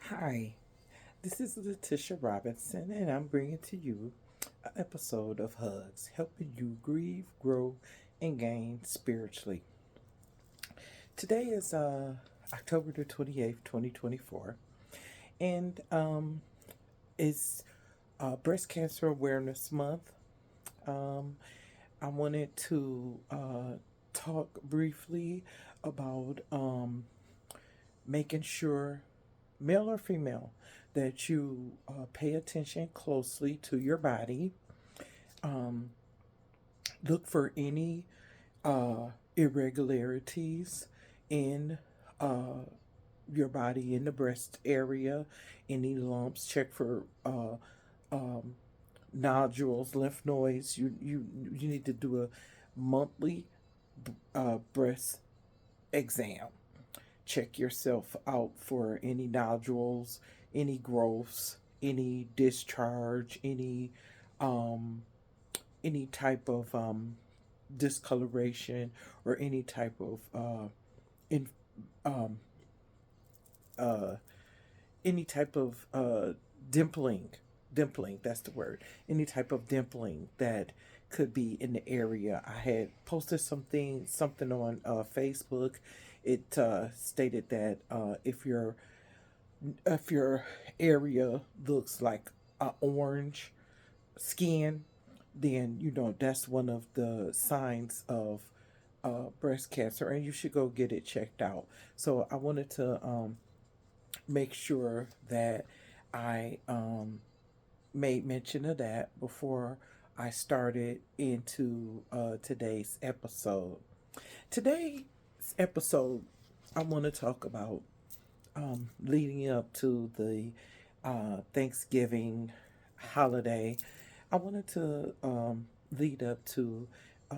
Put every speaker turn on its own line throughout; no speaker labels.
Hi, this is Letitia Robinson, and I'm bringing to you an episode of HuGS, helping you grieve, grow, and gain spiritually. Today is October the 28th, 2024, and it's Breast Cancer Awareness Month. Um, I wanted to talk briefly about making sure, male or female, that you pay attention closely to your body. Um, Look for any irregularities in uh, your body, in the breast area, any lumps. Check for um, nodules, lymph nodes. You need to do a monthly breast exam. Check yourself out for any nodules, any growths, any discharge, um, any type of discoloration, or any type of in, um, uh, any type of dimpling. Dimpling, that's the word. Any type of dimpling that could be in the area. I had posted something on Facebook. It stated that if your area looks like orange skin, then that's one of the signs of breast cancer, and you should go get it checked out. So I wanted to make sure that I made mention of that before I started into today's episode. Today's episode, I want to talk about leading up to the Thanksgiving holiday. I wanted to lead up to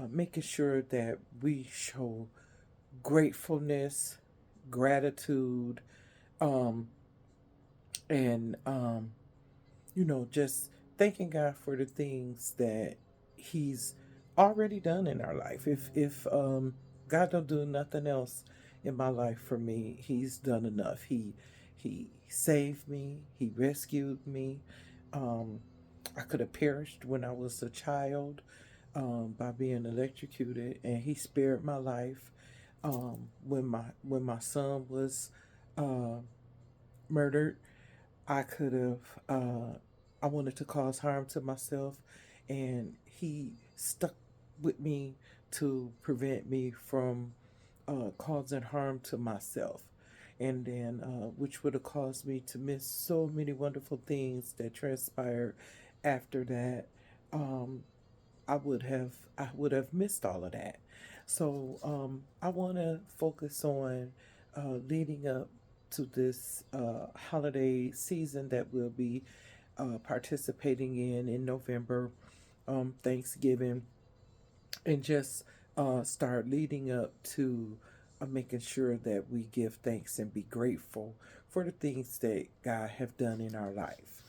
making sure that we show gratefulness, gratitude, um, and just thanking God for the things that He's already done in our life. If God don't do nothing else in my life for me, He's done enough. He saved me. He rescued me. Um, I could have perished when I was a child by being electrocuted, and He spared my life when my son was uh, murdered. I could have, I wanted to cause harm to myself, and He stuck with me to prevent me from causing harm to myself. And then, which would have caused me to miss so many wonderful things that transpired after that. Um, I would have missed all of that. So I want to focus on leading up to this holiday season that we'll be participating in November, Thanksgiving, and just start leading up to making sure that we give thanks and be grateful for the things that God have done in our life.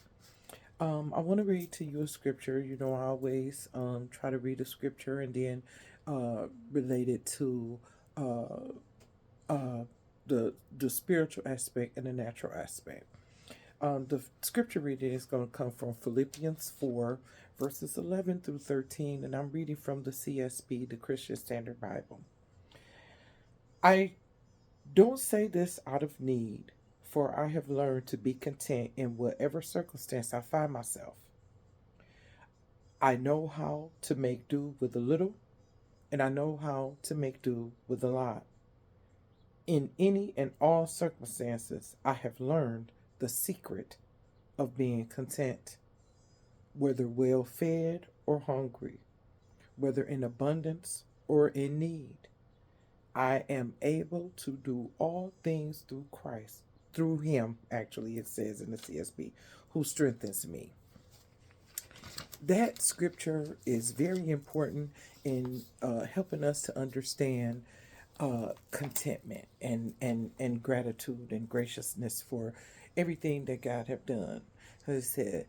I want to read to you a scripture. I always try to read a scripture and then relate it to uh, uh, the spiritual aspect and the natural aspect. The scripture reading is going to come from Philippians 4, verses 11 through 13, and I'm reading from the CSB, the Christian Standard Bible. I don't say this out of need, for I have learned to be content in whatever circumstance I find myself. I know how to make do with a little, and I know how to make do with a lot. In any and all circumstances, I have learned the secret of being content, whether well fed or hungry, whether in abundance or in need. I am able to do all things through Christ, through Him, actually, it says in the CSB, who strengthens me. That scripture is very important in helping us to understand contentment and gratitude and graciousness for everything that God have done. Because it said,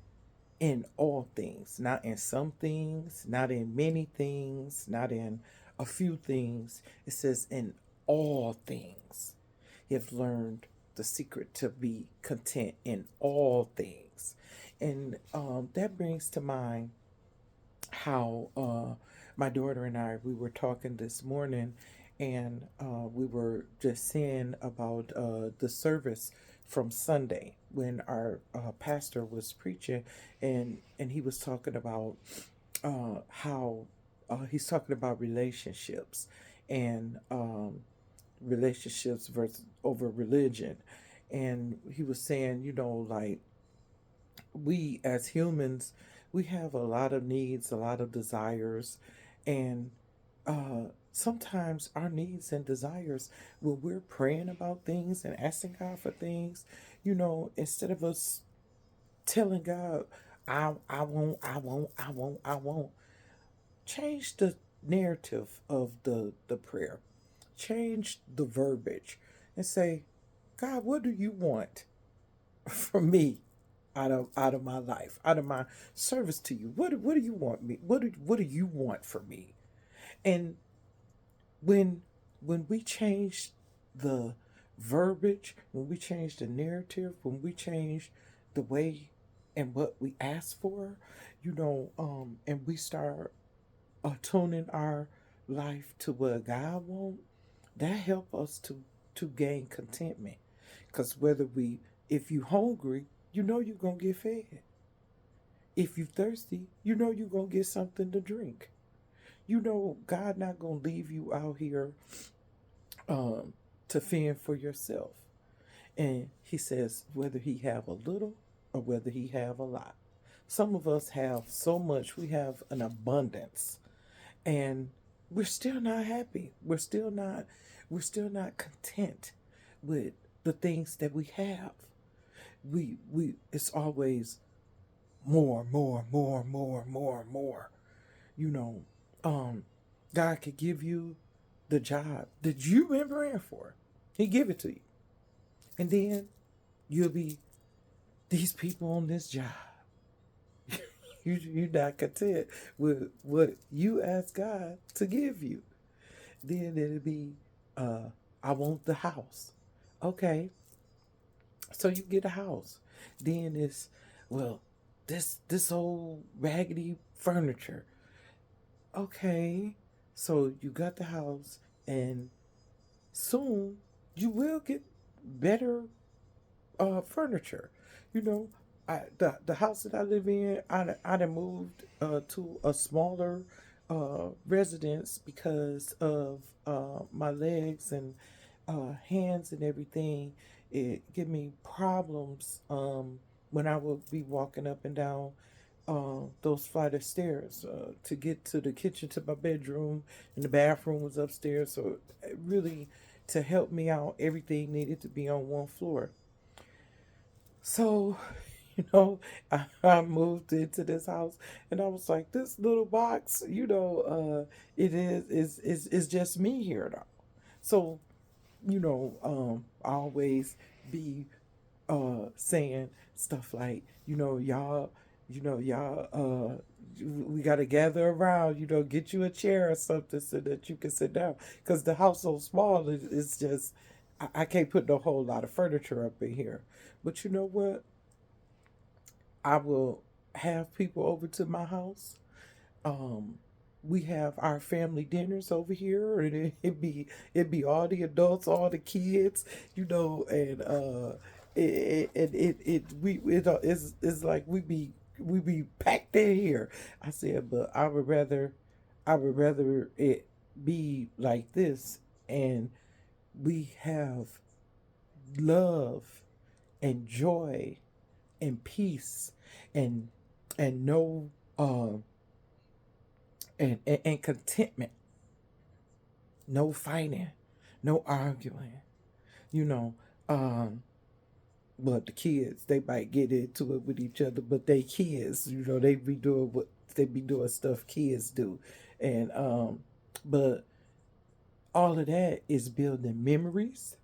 in all things, not in some things, not in many things, not in a few things. It says, in all things, you have learned the secret to be content in all things. And that brings to mind how my daughter and I, we were talking this morning, and we were just saying about the service from Sunday when our pastor was preaching, and he was talking about how he's talking about relationships and relationships versus over religion. And he was saying, like, we as humans, we have a lot of needs, a lot of desires, and sometimes our needs and desires, when we're praying about things and asking God for things, instead of us telling God, I won't, I won't, I won't, I won't, change the narrative of the prayer, change the verbiage, and say, God, what do you want from me, out of my life, out of my service to you? What do you want me? What do you want from me? And when when we change the verbiage, when we change the narrative, when we change the way and what we ask for, and we start tuning our life to what God wants, that help us to gain contentment. Because whether we, if you hungry, you're gonna get fed. If you thirsty, you're gonna get something to drink. God not gonna leave you out here um, to fend for yourself. And He says whether He have a little or whether He have a lot. Some of us have so much; we have an abundance, and we're still not happy. We're still not content with the things that we have. We it's always more, more, more, more, more, more. You know, um, God could give you the job that you've been praying for. He give it to you, and then you'll be, these people on this job. You're not content with what you ask God to give you. Then it'll be, I want the house. Okay, so you get a house. Then it's, well, this old raggedy furniture. Okay, so you got the house, and soon you will get better furniture. You know, the house that I live in, I done moved to a smaller residence because of my legs and hands and everything. It give me problems when I would be walking up and down those flight of stairs to get to the kitchen, to my bedroom, and the bathroom was upstairs. So really, to help me out, everything needed to be on one floor. So, you know, I moved into this house, and I was like, this little box, it is just me here now. So, I always be saying stuff like, y'all, we got to gather around, get you a chair or something so that you can sit down. Because the house so small, it's just, I can't put no whole lot of furniture up in here. But you know what? I will have people over to my house. Um, we have our family dinners over here, and it be all the adults, all the kids, and it's like we be packed in here. I said, but I would rather it be like this, and we have love and joy and peace and no and contentment, no fighting, no arguing, you know. Um, but the kids, they might get into it with each other, but they kids, they be doing stuff kids do, and but all of that is building memories.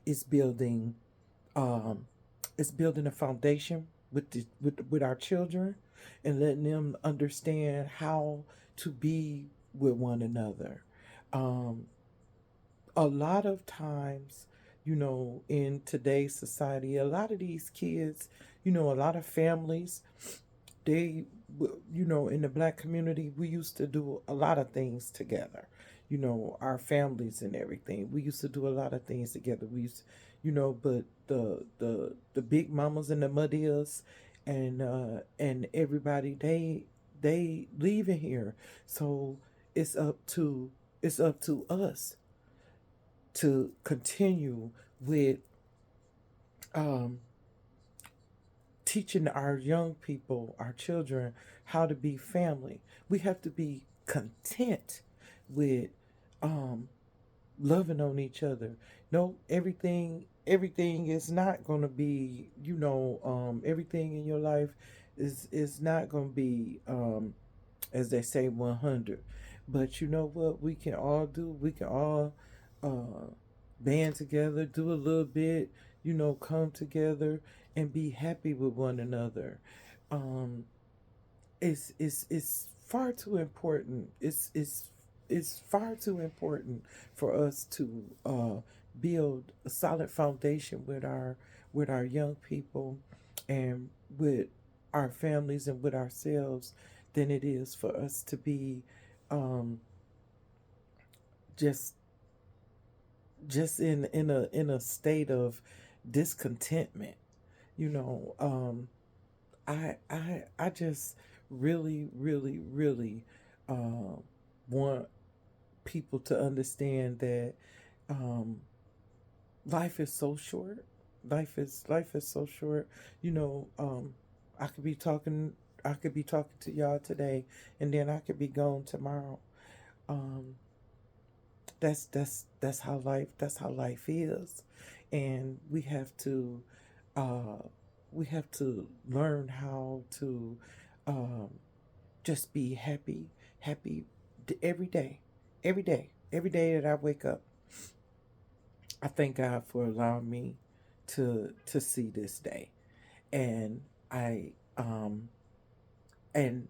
It's building um, it's building a foundation with our children, and letting them understand how to be with one another. Um, a lot of times in today's society, a lot of these kids, a lot of families, they, in the black community, we used to do a lot of things together. Our families and everything. We used to do a lot of things together. But the big mamas and the muddies and everybody, they leaving here. So it's up to it's up to us to continue with um, teaching our young people, our children, how to be family. We have to be content with um, loving on each other. No, everything is not going to be, everything in your life is not going to be, as they say, 100. But you know what we can all do? We can all uh, band together, do a little bit, come together and be happy with one another. Um, it's far too important. It's far too important for us to build a solid foundation with our young people and with our families and with ourselves than it is for us to be um, just in a state of discontentment. You know, I just really, really, really uh, want people to understand that um, life is so short. Life is so short. You know, I could be talking. I could be talking to y'all today, and then I could be gone tomorrow. Um, that's how life is, and uh, we have to learn how to um, just be happy every day, every day that I wake up. I thank God for allowing me to see this day, and I and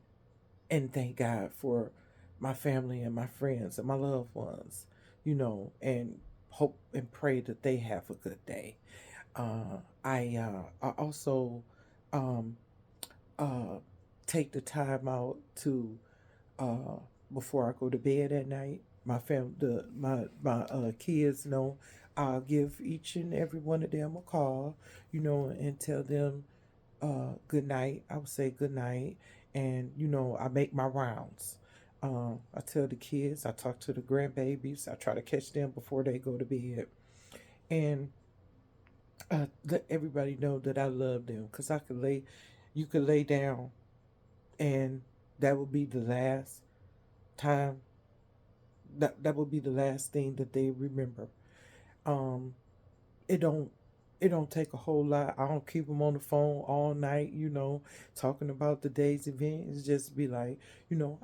and thank God for my family and my friends and my loved ones, and hope and pray that they have a good day. I also um, uh, take the time out to uh, before I go to bed at night. My kids know I'll give each and every one of them a call, and tell them good night. I would say good night, and I make my rounds. I tell the kids, I talk to the grandbabies, I try to catch them before they go to bed, and let everybody know that I love them. Cause you could lay down, and that would be the last time. That would be the last thing that they remember. Um, it don't it don't take a whole lot. I don't keep them on the phone all night, talking about the day's event. It's just be like,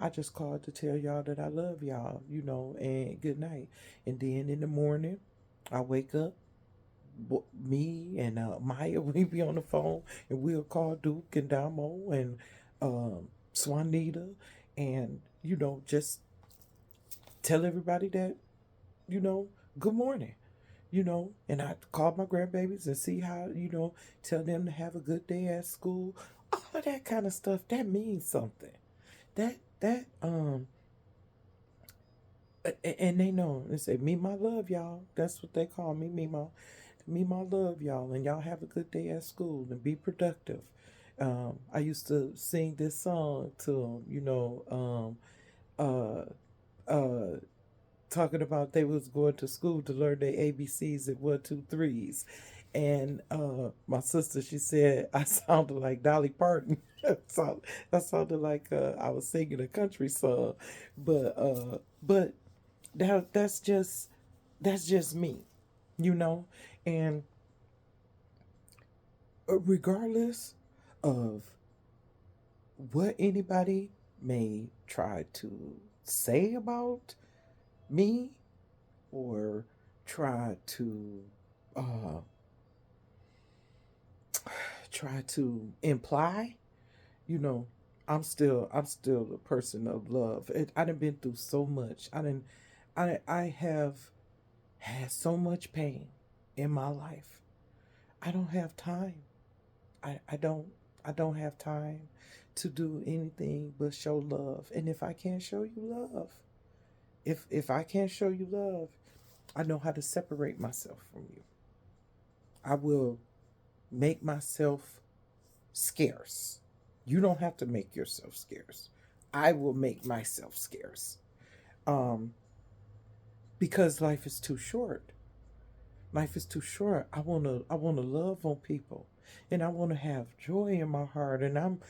I just called to tell y'all that I love y'all, and good night. And then in the morning, I wake up. Me and Maya, we be on the phone, and we'll call Duke and Damo and Swanita, and just tell everybody that you know good morning. And I call my grandbabies and see how, tell them to have a good day at school. All of that kind of stuff, that means something. And they know. They say, me, my love, y'all. That's what they call me, me, my love, y'all. And y'all have a good day at school and be productive. I used to sing this song to them, uh, uh, talking about they was going to school to learn their ABCs and one, two, threes. And my sister, she said I sounded like Dolly Parton. So I sounded like I was singing a country song, but that's just me, you know. And regardless of what anybody may try to say about me or try to uh, imply, you know, I'm still a person of love. I done been through so much. I have had so much pain in my life. I don't have time. I don't have time to do anything but show love. And if I can't show you love, if I can't show you love, I know how to separate myself from you. I will make myself scarce. You don't have to make yourself scarce. I will make myself scarce. Um, because life is too short. Life is too short. I wanna love on people, and I wanna have joy in my heart. And I'm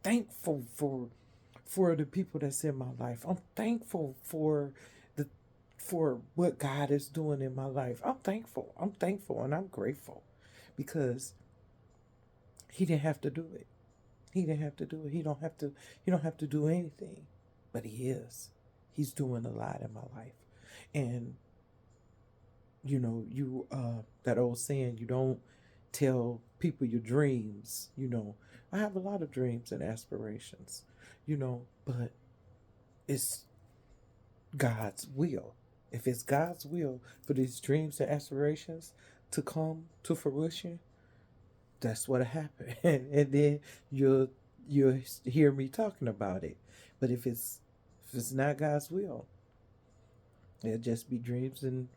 thankful for the people that's in my life. I'm thankful the for what God is doing in my life. I'm thankful. I'm thankful and I'm grateful because He didn't have to do it. He didn't have to do it. He don't have to do anything. But He is. He's doing a lot in my life. And you that old saying, you don't tell people your dreams. I have a lot of dreams and aspirations, but it's God's will. If it's God's will for these dreams and aspirations to come to fruition, that's what happened. And then you'll hear me talking about it. But if it's not God's will, it'll just be dreams and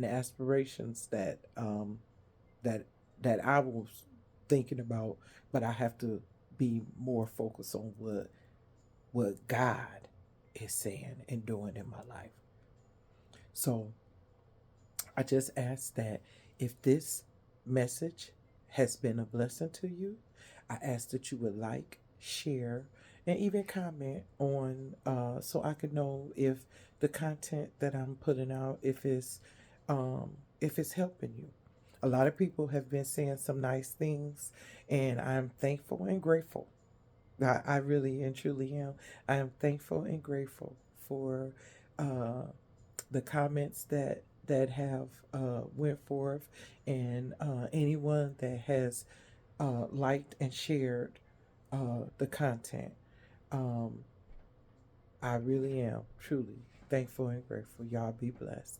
aspirations that that I was thinking about, but I have to be more focused on what God is saying and doing in my life. So I just ask that if this message has been a blessing to you, I ask that you would like, share, and even comment on, so I can know if the content that I'm putting out, if it's helping you. A lot of people have been saying some nice things, and I'm thankful and grateful. I really and truly am. I am thankful and grateful for uh, the comments that have went forth, and anyone that has liked and shared the content. Um, I really am truly thankful and grateful. Y'all be blessed.